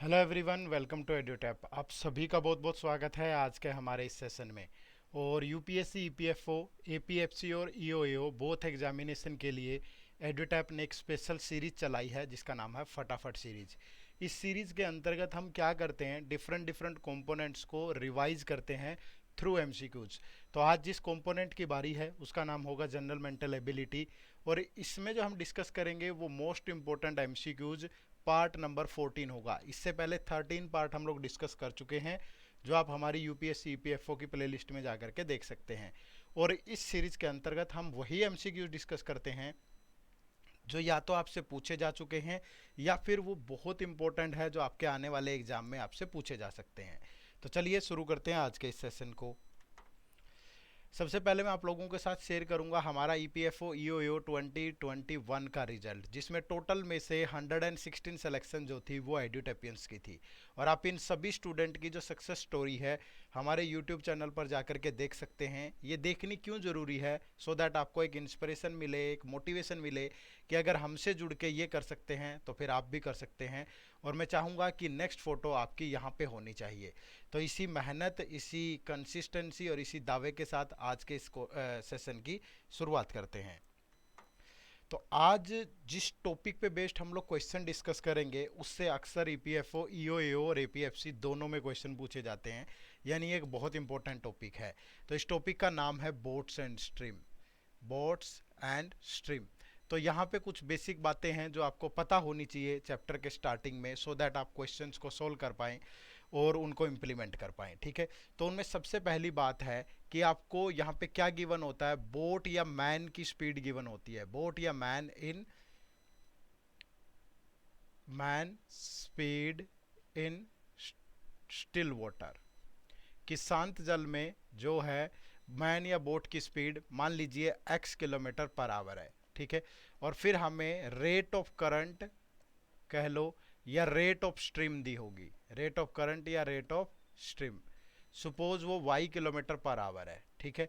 Hello everyone, welcome to Edutap. आप सभी का बहुत बहुत स्वागत है आज के हमारे इस सेशन में। और यूपीएससी, ईपीएफओ, एपीएफसी और ईओएओ बोथ एग्जामिनेशन के लिए एड्यूटैप ने एक स्पेशल सीरीज चलाई है जिसका नाम है फटाफट सीरीज। इस सीरीज के अंतर्गत हम क्या करते हैं, डिफरेंट डिफरेंट कंपोनेंट्स को रिवाइज करते हैं थ्रू एमसीक्यूज। तो आज जिस कंपोनेंट की बारी है उसका नाम होगा जनरल मेंटल एबिलिटी। और इसमें जो हम डिस्कस करेंगे वो most important MCQs part number 14 होगा। इससे पहले 13 पार्ट हम लोग डिस्कस कर चुके हैं जो आप हमारी यूपीएससी ईपीएफओ की प्लेलिस्ट में जाकर के देख सकते हैं। और इस सीरीज के अंतर्गत हम वही एमसीक्यू डिस्कस करते हैं जो या तो आपसे पूछे जा चुके हैं या फिर वो बहुत इंपॉर्टेंट है जो आपके आने वाले एग्जाम में आपसे पूछे जा सकते हैं। तो चलिए शुरू करते हैं आज के इस सेशन को। सबसे पहले मैं आप लोगों के साथ शेयर करूंगा हमारा ईपीएफओ ईओएओ 2021 का रिजल्ट, जिसमें टोटल में से 116 सिलेक्शन जो थी वो एड्यूटेपियंस की थी। और आप इन सभी स्टूडेंट की जो सक्सेस स्टोरी है हमारे यूट्यूब चैनल पर जाकर के देख सकते हैं। ये देखनी क्यों ज़रूरी है, सो दैट आपको एक इंस्पिरेशन मिले, एक मोटिवेशन मिले कि अगर हमसे जुड़ के ये कर सकते हैं तो फिर आप भी कर सकते हैं। और मैं चाहूँगा कि नेक्स्ट फ़ोटो आपकी यहाँ पे होनी चाहिए। तो इसी मेहनत, इसी कंसिस्टेंसी और इसी दावे के साथ आज के इस सेशन की शुरुआत करते हैं। तो आज जिस टॉपिक पे बेस्ड हम लोग क्वेश्चन डिस्कस करेंगे उससे अक्सर ईपीएफओ, ईओएओ और एपीएफसी दोनों में क्वेश्चन पूछे जाते हैं, यानी एक बहुत इंपॉर्टेंट टॉपिक है। तो इस टॉपिक का नाम है boats and stream. Boats and stream. तो यहाँ पे कुछ बेसिक बातें हैं जो आपको पता होनी चाहिए चैप्टर के स्टार्टिंग में, सो दैट आप क्वेश्चंस को सोल्व कर पाएँ और उनको इम्प्लीमेंट कर पाएँ। ठीक है, तो उनमें सबसे पहली बात है कि आपको यहाँ पे क्या गिवन होता है, बोट या मैन की स्पीड गिवन होती है। बोट या man speed in still water, कि शांत जल में जो है मैन या बोट की स्पीड मान लीजिए x किलोमीटर पर आवर है। ठीक है, और फिर हमें रेट ऑफ करंट कह लो या रेट ऑफ स्ट्रीम दी होगी, रेट ऑफ करंट या रेट ऑफ स्ट्रीम। सपोज वो y किलोमीटर पर आवर है। ठीक है,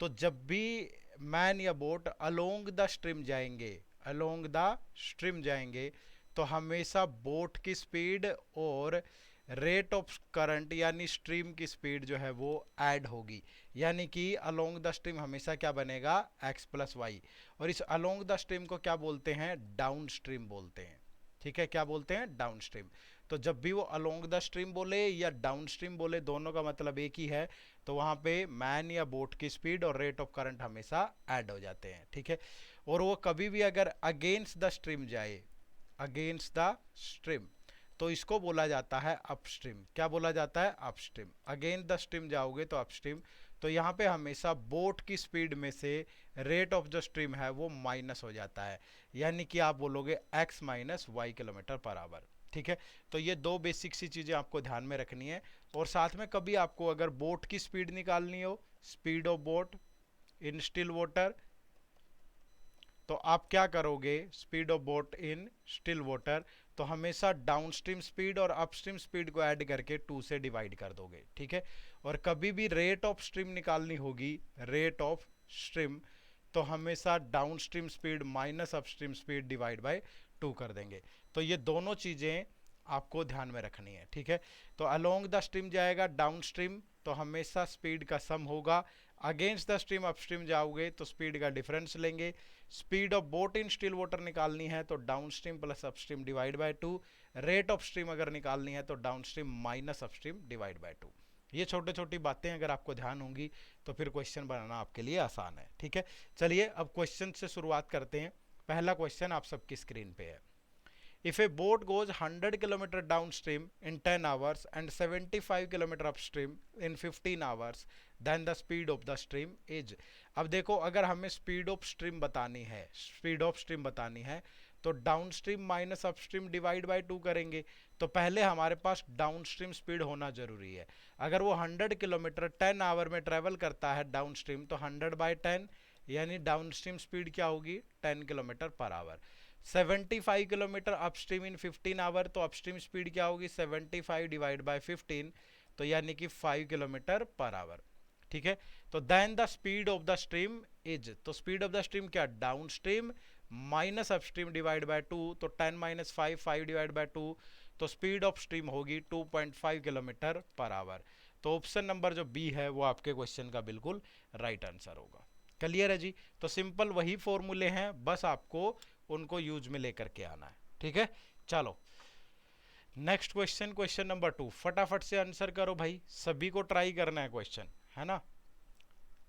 तो जब भी मैन या बोट अलोंग द स्ट्रीम जाएंगे, अलोंग द स्ट्रीम जाएंगे, तो हमेशा बोट की स्पीड और रेट ऑफ करंट यानी स्ट्रीम की स्पीड जो है वो ऐड होगी। यानी कि अलोंग द स्ट्रीम हमेशा क्या बनेगा, x प्लस वाई। और इस अलोंग द स्ट्रीम को क्या बोलते हैं, डाउन स्ट्रीम बोलते हैं। ठीक है, क्या बोलते हैं, डाउन स्ट्रीम। तो जब भी वो अलोंग द स्ट्रीम बोले या डाउन स्ट्रीम बोले, दोनों का मतलब एक ही है। तो वहां पे मैन या बोट की स्पीड और रेट ऑफ करंट हमेशा ऐड हो जाते हैं। ठीक है, और वो कभी भी अगर अगेंस्ट द स्ट्रीम जाए, अगेंस्ट द स्ट्रीम, तो इसको बोला जाता है अपस्ट्रीम। क्या बोला जाता है, अपस्ट्रीम। अगेंस्ट द स्ट्रीम जाओगे तो अपस्ट्रीम। तो यहाँ पे हमेशा बोट की स्पीड में से रेट ऑफ द स्ट्रीम है वो माइनस हो जाता है, यानी कि आप बोलोगे x minus y kilometre per hour. ठीक है, तो ये दो बेसिक सी चीज़ें आपको ध्यान में रखनी है। और साथ में कभी आपको अगर बोट की स्पीड निकालनी हो, speed of boat in still water, तो आप क्या करोगे, speed of boat in still water, तो हमेशा डाउनस्ट्रीम स्पीड और अपस्ट्रीम स्पीड को ऐड करके 2 से डिवाइड कर दोगे। ठीक है, और कभी भी रेट ऑफ स्ट्रीम निकालनी होगी, रेट ऑफ स्ट्रीम, तो हमेशा downstream speed minus upstream speed divide by 2 कर देंगे। तो ये दोनों चीज़ें आपको ध्यान में रखनी है। ठीक है, तो अलोंग द स्ट्रीम जाएगा डाउन स्ट्रीम, तो हमेशा स्पीड का सम होगा। अगेंस्ट द स्ट्रीम अपस्ट्रीम जाओगे तो स्पीड का डिफरेंस लेंगे। Speed of boat in still water निकालनी है तो down stream plus upstream divide by 2। Rate of stream अगर निकालनी है तो down stream minus upstream divide by 2। ये छोटी छोटी बातें अगर आपको ध्यान होंगी तो फिर क्वेश्चन बनाना आपके लिए आसान है। ठीक है, चलिए अब क्वेश्चन से शुरुआत करते हैं। पहला क्वेश्चन आप सबकी स्क्रीन पे है। If a boat goes 100 km downstream in 10 hours and 75 km upstream in 15 hours, then the speed of the stream is। अब देखो, अगर हमें स्पीड ऑफ स्ट्रीम बतानी है, स्पीड ऑफ स्ट्रीम बतानी है, तो down stream minus upstream divide by 2 करेंगे। तो पहले हमारे पास डाउन स्ट्रीम स्पीड होना जरूरी है। अगर वो 100 किलोमीटर 10 आवर में ट्रेवल करता है डाउन स्ट्रीम, तो 100 बाय 10 यानी डाउन स्ट्रीम स्पीड क्या होगी, 10 kilometre per hour. 75 kilometre upstream in 15 hour, तो अपस्ट्रीम स्पीड क्या होगी, 75 डिवाइड बाय 15, तो यानी कि 5 किलोमीटर पर आवर। ठीक है, तो then the speed of the stream is, तो स्पीड ऑफ द स्ट्रीम क्या, downstream minus upstream divide by 2, तो 10 माइनस 5, 5 डिवाइड बाय 2, तो स्पीड ऑफ स्ट्रीम होगी 2.5 किलोमीटर पर आवर। तो ऑप्शन नंबर जो बी है वो आपके क्वेश्चन का बिल्कुल राइट आंसर होगा। क्लियर है जी। तो सिंपल वही फॉर्मूले हैं, बस आपको उनको यूज में लेकर के आना है। ठीक है, चलो नेक्स्ट क्वेश्चन, क्वेश्चन नंबर 2। फटाफट से आंसर करो भाई, सभी को ट्राई करना है क्वेश्चन, है ना।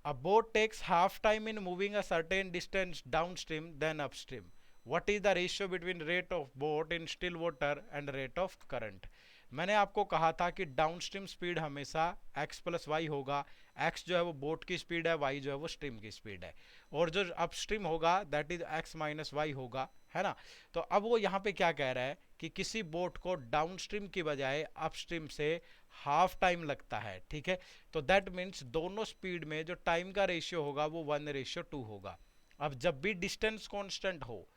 A boat takes half time in moving a certain distance downstream than upstream. What is the ratio between rate of boat in still water and rate of current? मैंने आपको कहा था कि डाउनस्ट्रीम स्पीड हमेशा x plus Y होगा। x जो है वो बोट की स्पीड है, y जो है वो स्ट्रीम की स्पीड है, और जो अपस्ट्रीम होगा that is x minus y होगा, है ना। तो अब वो यहाँ पे क्या कह रहा है कि किसी बोट को डाउनस्ट्रीम की बजाय अपस्ट्रीम से हाफ टाइम लगता है। ठीक है, तो दैट मीन्स दोनों स्पीड में जो टाइम का रेशियो होगा वो 1:2 होगा। अब जब भी डिस्टेंस कांस्टेंट हो,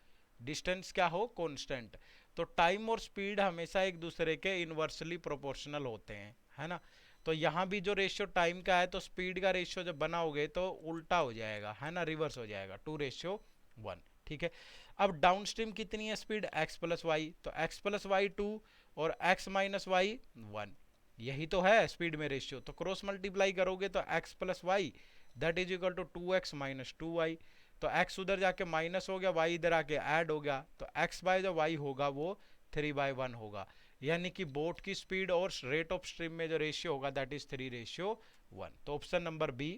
डिस्टेंस क्या हो, कांस्टेंट, तो टाइम और स्पीड हमेशा एक दूसरे के इनवर्सली प्रोपोर्शनल होते हैं, है ना। तो यहाँ भी जो रेशियो टाइम का है तो स्पीड का रेशियो जब बनाओगे तो उल्टा हो जाएगा, है ना, रिवर्स हो जाएगा, 2:1। ठीक है, अब डाउनस्ट्रीम कितनी है स्पीड, x प्लस वाई, तो x प्लस वाई 2 और x माइनस वाई 1, यही तो है स्पीड में रेशियो। तो क्रॉस मल्टीप्लाई करोगे तो x plus y that is equal to 2x minus 2y, तो x उधर जाके माइनस हो गया, y इधर आके ऐड हो गया, तो x बाय जो y होगा वो 3/1 होगा। यानी कि बोट की स्पीड और रेट ऑफ स्ट्रीम में जो रेशियो होगा दैट इज 3:1। तो ऑप्शन नंबर बी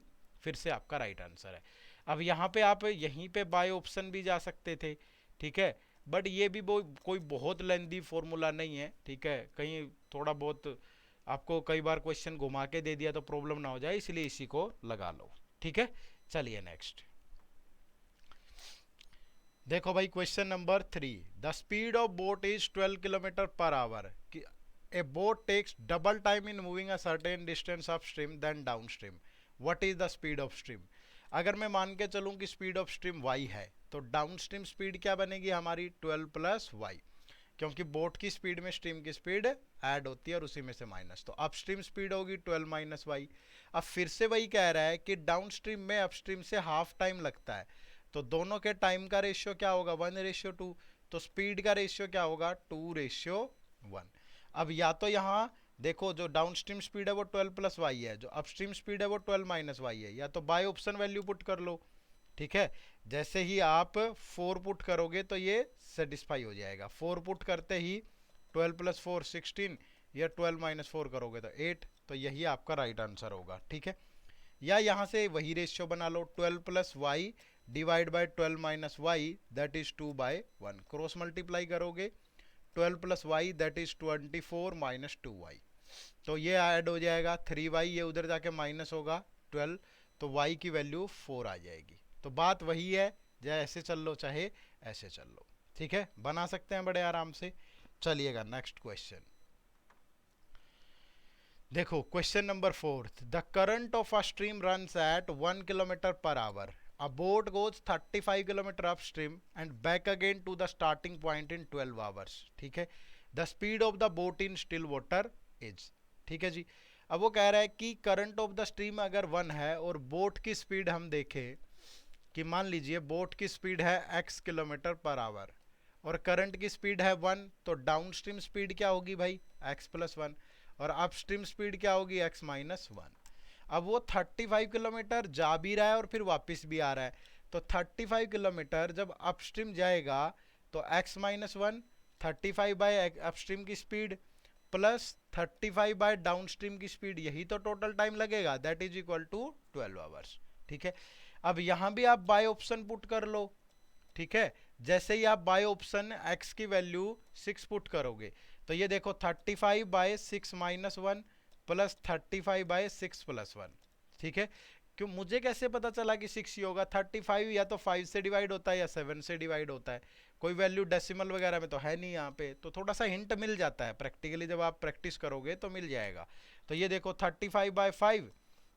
फिर से आपका राइट आंसर है। अब यहाँ पे आप यहीं पे बाय ऑप्शन भी जा सकते थे, ठीक है, बट ये भी कोई बहुत लेंदी फॉर्मूला नहीं है। ठीक है, कहीं थोड़ा बहुत आपको कई बार क्वेश्चन घुमा के दे दिया तो प्रॉब्लम ना हो जाए, इसलिए इसी को लगा लो। ठीक है, चलिए नेक्स्ट देखो भाई, question number 3। The speed of boat is 12 kilometre per hour. A boat takes double time in moving a certain distance upstream then downstream. What is the speed of stream? अगर मैं मान के चलूं कि speed of stream y है, तो down stream speed क्या बनेगी हमारी, 12 प्लस वाई, क्योंकि बोट की स्पीड में स्ट्रीम की स्पीड ऐड होती है और उसी में से माइनस, तो अपस्ट्रीम स्पीड होगी 12 माइनस वाई। अब फिर से वही कह रहा है कि डाउनस्ट्रीम में अपस्ट्रीम से हाफ टाइम लगता है, तो दोनों के टाइम का रेशियो क्या होगा, 1:2, तो स्पीड का रेशियो क्या होगा, 2:1। अब या तो यहाँ देखो जो डाउनस्ट्रीम स्पीड है वो 12 प्लस वाई है, जो अपस्ट्रीम स्पीड है वो 12 माइनस वाई है, या तो बाय ऑप्शन वैल्यू पुट कर लो। ठीक है, जैसे ही आप 4 पुट करोगे तो ये सेटिस्फाई हो जाएगा। 4 पुट करते ही 12 प्लस 4 16, या 12 माइनस 4 करोगे तो 8, तो यही आपका राइट आंसर होगा। ठीक है, या यहाँ से वही रेशियो बना लो, 12 plus y divide by 12 minus y that is 2/1, cross multiply करोगे 12 plus y that is 24 minus 2y, तो ये ऐड हो जाएगा 3y, ये उधर जाके माइनस होगा 12, तो y की वैल्यू 4 आ जाएगी। तो बात वही है, चाहे ऐसे चल लो चाहे ऐसे चल लो। ठीक है, बना सकते हैं बड़े आराम से। चलिएगा नेक्स्ट क्वेश्चन देखो, question number 4। The current of a stream runs at 1 kilometre per our. A boat goes 35 kilometer upstream and back again to the starting point in 12 hours. ठीक है, the speed of the boat in still water is। ठीक है जी, अब वो कह रहा है कि करंट ऑफ द स्ट्रीम अगर 1 है और बोट की स्पीड हम देखें कि मान लीजिए बोट की स्पीड है x किलोमीटर पर आवर और करंट की स्पीड है 1, तो डाउन स्ट्रीम स्पीड क्या होगी भाई, x प्लस 1, और अपस्ट्रीम स्पीड क्या होगी, x माइनस 1। अब वो 35 किलोमीटर जा भी रहा है और फिर वापस भी आ रहा है, तो 35 किलोमीटर जब अपस्ट्रीम जाएगा तो x माइनस 1, 35 बाय अपस्ट्रीम की स्पीड प्लस 35 बाय डाउनस्ट्रीम की स्पीड, यही तो टोटल टाइम लगेगा, that is equal to 12 hours. ठीक है, अब यहाँ भी आप बाय ऑप्शन पुट कर लो। ठीक है, जैसे ही आप बाय ऑप्शन x की वैल्यू 6 पुट करोगे तो ये देखो 35 by 6 minus 1 plus 35 by 6 plus 1। ठीक है, क्यों, मुझे कैसे पता चला कि 6 ही होगा, 35 या तो 5 से डिवाइड होता है या 7 से डिवाइड होता है, कोई वैल्यू डेसिमल वगैरह में तो है नहीं यहाँ पे, तो थोड़ा सा हिंट मिल जाता है प्रैक्टिकली, जब आप प्रैक्टिस करोगे तो मिल जाएगा। तो ये देखो 35 बाय 5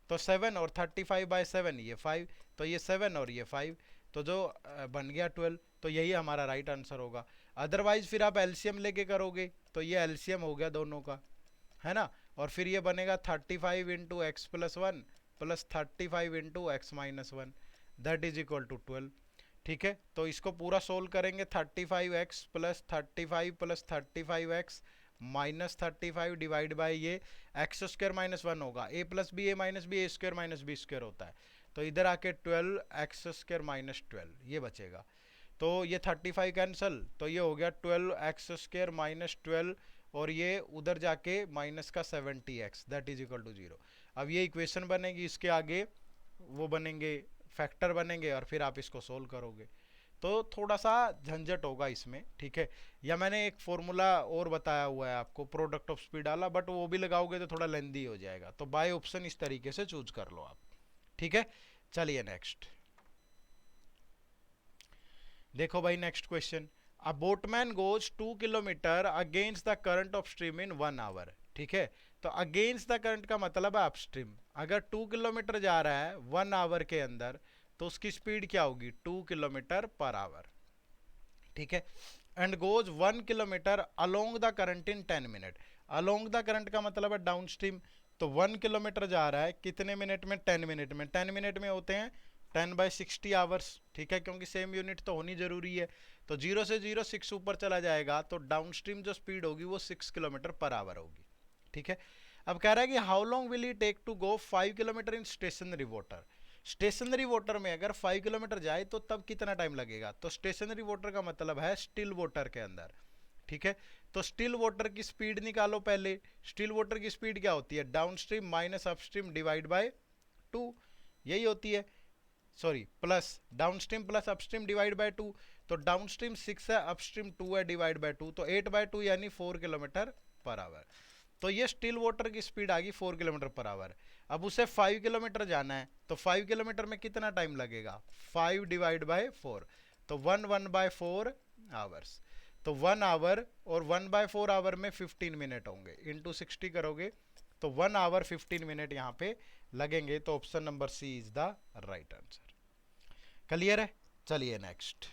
तो 7, और 35 बाय 7 ये 5, तो ये 7 और ये 5, तो जो बन गया 12, तो यही हमारा राइट आंसर होगा। अदरवाइज फिर आप एलसीएम लेके करोगे तो ये एलसीएम हो गया दोनों का, है ना, और फिर ये बनेगा 35 into x plus 1 plus 35 into x minus 1 that is equal to 12। ठीक है, तो इसको पूरा सोल्व करेंगे, 35x plus 35 plus 35x -35 divide by ये एक्स स्क्वायर माइनस 1 होगा, a plus b a minus b, a square minus b square होता है, तो इधर आके 12 एक्स स्क्वायर माइनस 12 ये बचेगा। तो ये 35 कैंसिल, तो ये हो गया 12 एक्स स्क्वायर माइनस 12, और ये उधर जाके माइनस का 70 x that is equal to 0। अब ये इक्वेशन बनेगी, इसके आगे वो बनेंगे फैक्टर बनेंगे, और फिर आप इसको सोल्व करोगे। तो थोड़ा सा झंझट होगा इसमें, ठीक है। या मैंने एक फॉर्मूला और बताया हुआ है आपको, प्रोडक्ट ऑफ स्पीड वाला, बट वो भी लगाओगे तो थोड़ा लेंदी हो जाएगा, तो बाय ऑप्शन इस तरीके से चूज कर लो आप, ठीक है। चलिए नेक्स्ट देखो भाई, next question, a boatman goes 2 kilometre against the current of stream in 1 hour, ठीक है। तो अगेंस्ट द करंट का मतलब है अपस्ट्रीम, अगर 2 किलोमीटर जा रहा है 1 आवर के अंदर, तो उसकी स्पीड क्या होगी 2 किलोमीटर पर आवर, ठीक है। And goes 1 kilometre along the current in 10 minute, along the current का मतलब है डाउन स्ट्रीम, तो 1 किलोमीटर जा रहा है कितने मिनट में, 10 मिनट में, 10 मिनट में होते हैं 10/60 आवर्स, ठीक है, क्योंकि सेम यूनिट तो होनी जरूरी है। तो 0 से 0 6 ऊपर चला जाएगा, तो डाउन स्ट्रीम जो स्पीड होगी वो 6 किलोमीटर पर आवर होगी, ठीक है। अब कह रहा है कि how long will he take to go 5 kilometre in stationary water, stationary water में अगर 5 किलोमीटर जाए तो तब कितना टाइम लगेगा, तो स्टेशनरी वाटर का मतलब है स्टिल वाटर के अंदर, ठीक है। तो स्टिल वाटर की स्पीड निकालो पहले, स्टिल वाटर की स्पीड क्या होती है, down stream minus upstream divide by 2, यही होती है, sorry plus down stream plus upstream divide by 2, तो डाउन स्ट्रीम 6 है, अपस्ट्रीम 2 है, डिवाइड बाय 2, तो 8/2 यानी 4 किलोमीटर पर आवर। तो ये स्टिल वाटर की स्पीड आ गई 4 किलोमीटर पर आवर। अब उसे 5 किलोमीटर जाना है, तो 5 किलोमीटर में कितना टाइम लगेगा, 5 डिवाइड बाय 4, तो 1/4 आवर्स, तो 1 आवर और 1/4 आवर में 15 मिनट होंगे, इंटू 60 करोगे तो 1 आवर 15 मिनट यहाँ पे लगेंगे, तो option number c is the right answer. Clear है। चलिए नेक्स्ट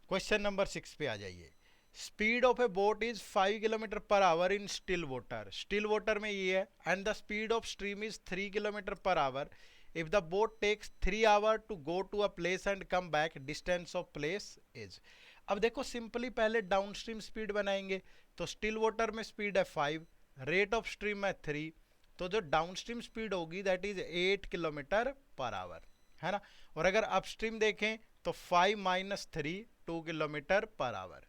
क्वेश्चन नंबर 6 पे आ जाइए। Speed of a boat is 5 kilometre per hour in still water, still water में ये है, and the speed of stream is 3 kilometre per hour, if the boat takes 3 hour to go to a place and come back, distance of place is. अब देखो simply पहले down stream speed बनाएंगे, तो still water में speed है 5, rate of stream है 3, तो जो डाउन स्ट्रीम स्पीड होगी that is 8 kilometre per our, है ना। और अगर अपस्ट्रीम देखें तो 5 माइनस 3 2 किलोमीटर पर आवर,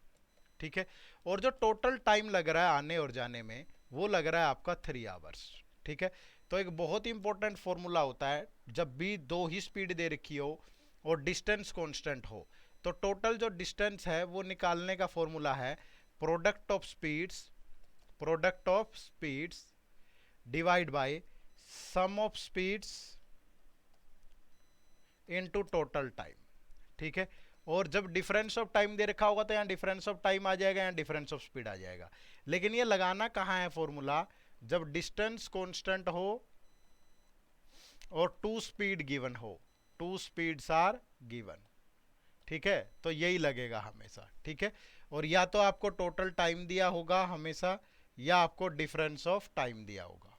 ठीक है। और जो टोटल टाइम लग रहा है आने और जाने में वो लग रहा है आपका 3 आवर्स, ठीक है। तो एक बहुत ही इंपॉर्टेंट फॉर्मूला होता है, जब भी दो ही स्पीड दे रखी हो और डिस्टेंस कांस्टेंट हो, तो टोटल जो डिस्टेंस है वो निकालने का फॉर्मूला है product of speeds divide by sum of speeds into total time, ठीक है। और जब डिफरेंस ऑफ टाइम दे रखा होगा तो यहाँ डिफरेंस ऑफ टाइम आ जाएगा, यहाँ डिफरेंस ऑफ स्पीड आ जाएगा, लेकिन ये लगाना कहाँ है फॉर्मूला, जब डिस्टेंस कांस्टेंट हो और 2 स्पीड गिवन हो, 2 स्पीड्स आर गिवन, ठीक है, तो यही लगेगा हमेशा, ठीक है। और या तो आपको टोटल टाइम दिया होगा हमेशा, या आपको डिफरेंस ऑफ टाइम दिया होगा,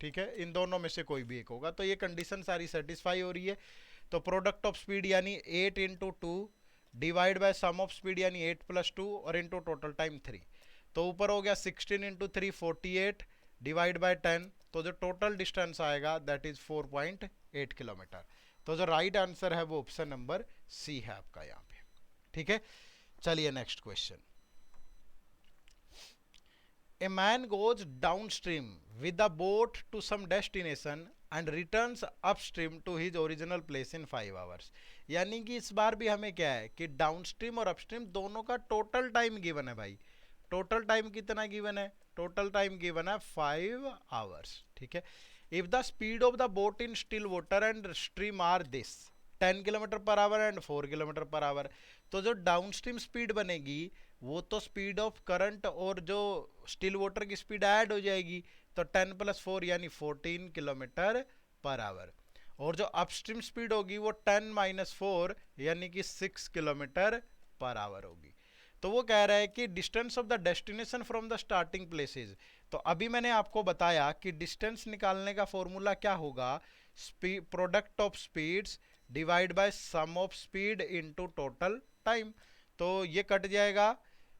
ठीक है, इन दोनों में से कोई भी एक होगा, तो ये कंडीशन सारी सेटिस्फाई हो रही है। तो प्रोडक्ट ऑफ स्पीड यानी 8 into 2 divide by sum of speed यानी 8 + 2 और इंटू टोटल टाइम 3, तो ऊपर हो गया 16 इंटू 3 48 डिवाइड बाय 10, तो जो टोटल डिस्टेंस आएगा दैट इज 4.8 किलोमीटर। तो जो राइट आंसर है वो ऑप्शन नंबर सी है आपका यहाँ पे, ठीक है। चलिए next question. A man goes downstream with a boat to some destination and returns upstream to his original place in 5 hours। यानी कि इस बार भी हमें क्या है कि डाउनस्ट्रीम और अपस्ट्रीम दोनों का टोटल टाइम गिवन है भाई। टोटल टाइम कितना गिवन है, टोटल टाइम गिवन है 5 आवर्स, ठीक है। If the speed of the boat in still water and stream are this 10 kilometre per hour and 4 kilometre per hour, तो जो डाउनस्ट्रीम स्पीड बनेगी वो तो स्पीड ऑफ करंट और जो स्टिल वाटर की स्पीड ऐड हो जाएगी, तो 10 + 4 यानी 14 किलोमीटर पर आवर, और जो अपस्ट्रीम स्पीड होगी वो 10 - 4 यानी कि 6 किलोमीटर पर आवर होगी। तो वो कह रहा है कि distance of the destination from the starting places, तो अभी मैंने आपको बताया कि डिस्टेंस निकालने का फॉर्मूला क्या होगा, product of speeds divide by sum of speed into total time. तो ये कट जाएगा,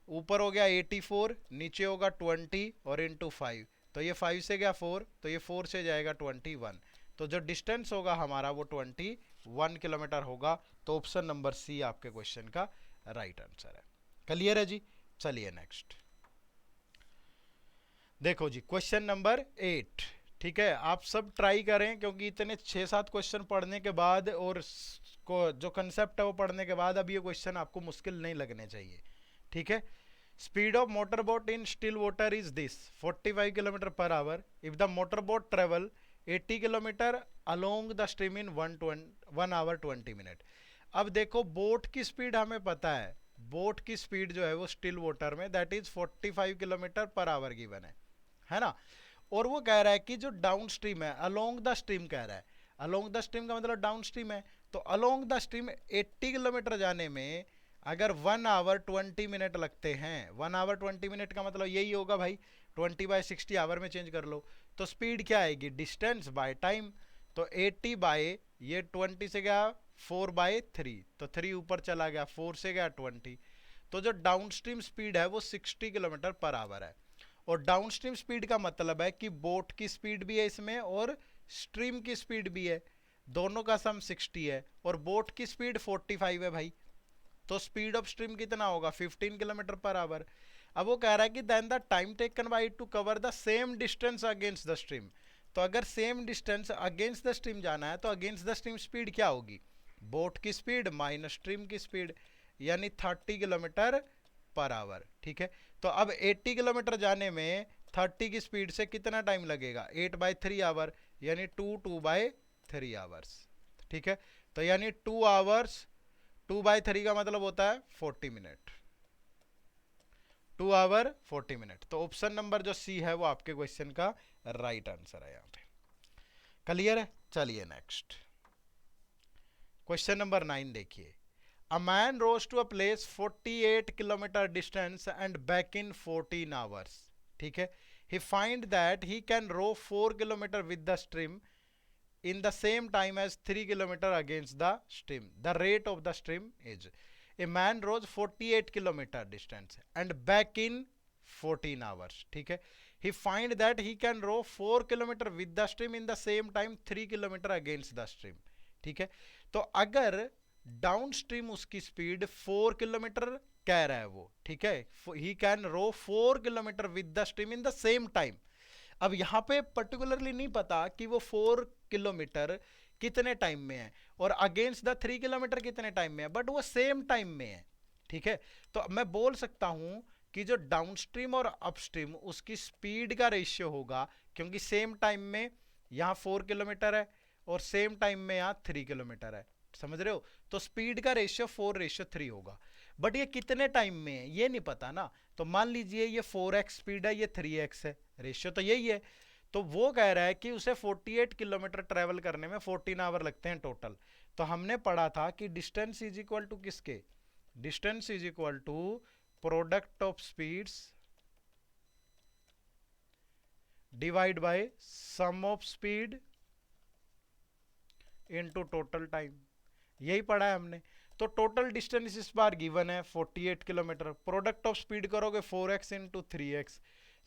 ऊपर हो गया 84, नीचे होगा 20 और इंटू 5, तो ये 5 से गया 4, तो ये 4 से जाएगा 21, तो जो डिस्टेंस होगा हमारा वो 21 किलोमीटर होगा। तो ऑप्शन नंबर सी आपके क्वेश्चन का राइट आंसर है। क्लियर है जी? चलिए नेक्स्ट देखो जी, क्वेश्चन नंबर 8। ठीक है, आप सब ट्राई करें, क्योंकि इतने 6-7 क्वेश्चन पढ़ने के बाद और जो कंसेप्ट है वो पढ़ने के बाद अब ये क्वेश्चन आपको मुश्किल नहीं लगने चाहिए। ठीक है, speed of motor boat in still water is this 45 kilometre per hour if the motor boat travel 80 kilometre along the stream in 1 hour 20 minute. अब देखो, बोट की स्पीड हमें पता है, बोट की स्पीड जो है वो स्टिल वाटर में that is 45 kilometre per our given है ना। और वो कह रहा है कि जो डाउन स्ट्रीम है, अलोंग द स्ट्रीम कह रहा है, अलोंग द स्ट्रीम का मतलब डाउन स्ट्रीम है, तो अलोंग द स्ट्रीम 80 किलोमीटर जाने में अगर 1 आवर 20 मिनट लगते हैं, 1 आवर 20 मिनट का मतलब यही होगा भाई, 20/60 आवर में चेंज कर लो, तो स्पीड क्या आएगी, डिस्टेंस बाय टाइम। तो 80 बाय ये 20 से गया 4/3, तो 3 ऊपर चला गया, 4 से गया 20, तो जो डाउन स्ट्रीम स्पीड है वो 60 किलोमीटर पर आवर है। और डाउन स्ट्रीम स्पीड का मतलब है कि बोट की स्पीड भी है इसमें और स्ट्रीम की स्पीड भी है, दोनों का सम 60 है, और बोट की स्पीड 45 है भाई, तो स्पीड ऑफ स्ट्रीम कितना होगा, 15 किलोमीटर पर आवर। अब वो कह रहा है कि then the time taken by to cover the same distance against the stream. तो अगर same distance against the stream जाना है तो अगेंस्ट द स्ट्रीम स्पीड क्या होगी, बोट की स्पीड माइनस स्ट्रीम की स्पीड, यानी 30 किलोमीटर पर आवर। ठीक है, तो अब 80 किलोमीटर जाने में 30 की स्पीड से कितना टाइम लगेगा, 8/3 आवर, यानी 2/3 आवर्स। ठीक है, तो यानी 2 आवर्स, 2/3 का मतलब होता है 40 मिनट, 2 आवर 40 मिनट। तो ऑप्शन नंबर जो सी है वो आपके क्वेश्चन का राइट आंसर है यहाँ पे। क्लियर है? चलिए नेक्स्ट क्वेश्चन नंबर 9 देखिए। A man rose to a place 48 kilometer distance and back in 14 hours. ठीक है, he find that he can row 4 kilometer with the stream in the same time as 3 kilometer against the stream. The rate of the stream is, a man rose 48 kilometer distance and back in 14 hours. ठीक है, he find that he can row 4 kilometer with the stream in the same time 3 kilometer against the stream. ठीक है, तो अगर downstream उसकी speed 4 kilometre कह रहा है वो, ठीक है, he can row 4 kilometre with the stream in the same time. अब यहाँ पे पर्टिकुलरली नहीं पता कि वो 4 किलोमीटर कितने टाइम में है और अगेंस्ट द 3 किलोमीटर कितने टाइम में है, बट वो सेम टाइम में है। ठीक है, तो मैं बोल सकता हूं कि जो डाउन स्ट्रीम और अपस्ट्रीम उसकी स्पीड का रेशियो होगा, क्योंकि सेम टाइम में यहाँ 4 किलोमीटर है और सेम टाइम में यहाँ 3 किलोमीटर है, समझ रहे हो, तो स्पीड का रेशियो 4:3 होगा। बट ये कितने टाइम में है ये नहीं पता ना, तो मान लीजिए ये 4x स्पीड है, ये 3x है, रेशियो तो यही है। तो वो कह रहा है कि उसे 48 किलोमीटर ट्रेवल करने में 14 आवर लगते हैं टोटल। तो हमने पढ़ा था कि डिस्टेंस इज इक्वल टू किसके, distance is equal to product of speeds divide by sum of speed into total time, यही पढ़ा है हमने। तो टोटल डिस्टेंस इस बार गिवन है 48 किलोमीटर, प्रोडक्ट ऑफ स्पीड करोगे 4x into 3x,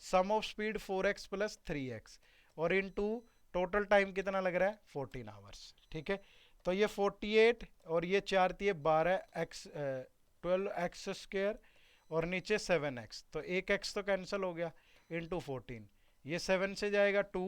sum of speed 4x plus 3x, और into total time कितना लग रहा है 14 आवर्स। ठीक है, तो ये 48 और ये 4 थी 12x 12x स्क्वायर और नीचे 7x, तो एक x तो कैंसिल हो गया, इंटू 14, ये 7 से जाएगा 2,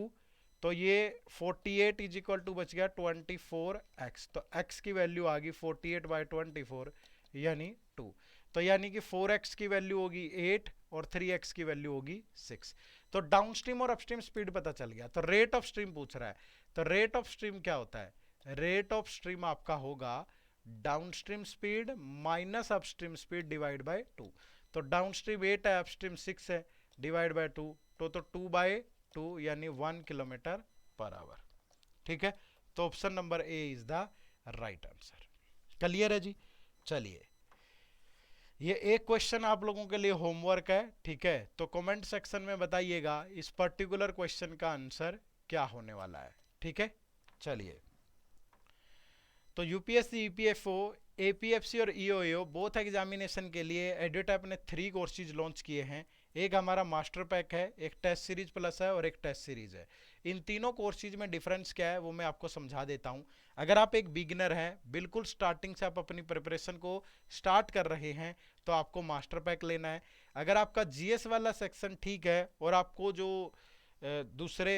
तो ये 48 इज इक्वल टू बच गया 24x, तो x की वैल्यू आ गई 48/24 यानी 2, तो यानी कि 4x की वैल्यू होगी 8 और 3x की वैल्यू होगी 6। तो डाउनस्ट्रीम और अपस्ट्रीम स्पीड पता चल गया। तो रेट ऑफ स्ट्रीम पूछ रहा है, तो रेट ऑफ स्ट्रीम क्या होता है, रेट ऑफ स्ट्रीम आपका होगा downstream speed minus upstream speed divide by 2। तो डाउनस्ट्रीम 8 है, अपस्ट्रीम 6 है, डिवाइड बाय 2, तो 2/2 यानी 1 किलोमीटर पर आवर। ठीक है, तो option number A is the right answer. Clear है जी? चलिए, ये एक क्वेश्चन आप लोगों के लिए होमवर्क है। ठीक है, तो कमेंट सेक्शन में बताइएगा इस पर्टिकुलर क्वेश्चन का आंसर क्या होने वाला है। ठीक है, चलिए, तो यूपीएससी ईपीएफओ एपीएफसी और ईओएओ बोथ एग्जामिनेशन के लिए एडुटैप ने 3 कोर्सेज लॉन्च किए हैं। एक हमारा मास्टर पैक है, एक टेस्ट सीरीज प्लस है और एक टेस्ट सीरीज है। इन तीनों कोर्सेज में डिफरेंस क्या है वो मैं आपको समझा देता हूं। अगर आप एक बिगिनर हैं, बिल्कुल स्टार्टिंग से आप अपनी प्रिपरेशन को स्टार्ट कर रहे हैं, तो आपको मास्टर पैक लेना है। अगर आपका जीएस वाला सेक्शन ठीक है और आपको जो दूसरे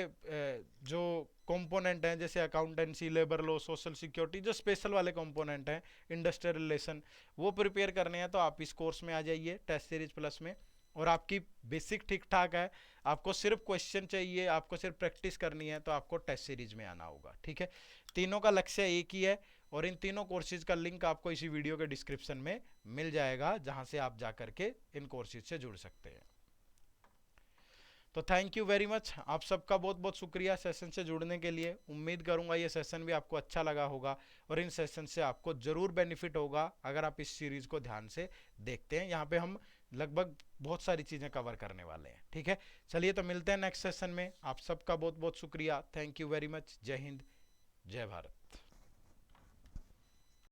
जो कंपोनेंट हैं जैसे accountancy, labour law, social security, जो स्पेशल वाले कंपोनेंट हैं, इंडस्ट्रियल रिलेशन, वो प्रिपेयर करने हैं, तो आप इस कोर्स में आ जाइए टेस्ट सीरीज प्लस में। और आपकी बेसिक ठीक ठाक है, आपको सिर्फ क्वेश्चन चाहिए, आपको सिर्फ प्रैक्टिस करनी है, तो आपको टेस्ट सीरीज में आना होगा। ठीक है, तीनों का लक्ष्य एक ही है और इन तीनों कोर्सेज का लिंक आपको इसी वीडियो के डिस्क्रिप्शन में मिल जाएगा, जहां से आप जा करके इन कोर्सेज से जुड़ सकते हैं। तो थैंक यू वेरी मच, आप सबका बहुत बहुत शुक्रिया सेशन से जुड़ने के लिए। उम्मीद करूंगा ये सेशन भी आपको अच्छा लगा होगा और इन सेशन से आपको जरूर बेनिफिट होगा अगर आप इस सीरीज को ध्यान से देखते हैं। यहाँ पे हम लगभग बहुत सारी चीजें कवर करने वाले हैं। ठीक है, चलिए तो मिलते हैं नेक्स्ट सेशन में। आप सबका बहुत बहुत शुक्रिया, थैंक यू वेरी मच। जय हिंद, जय भारत।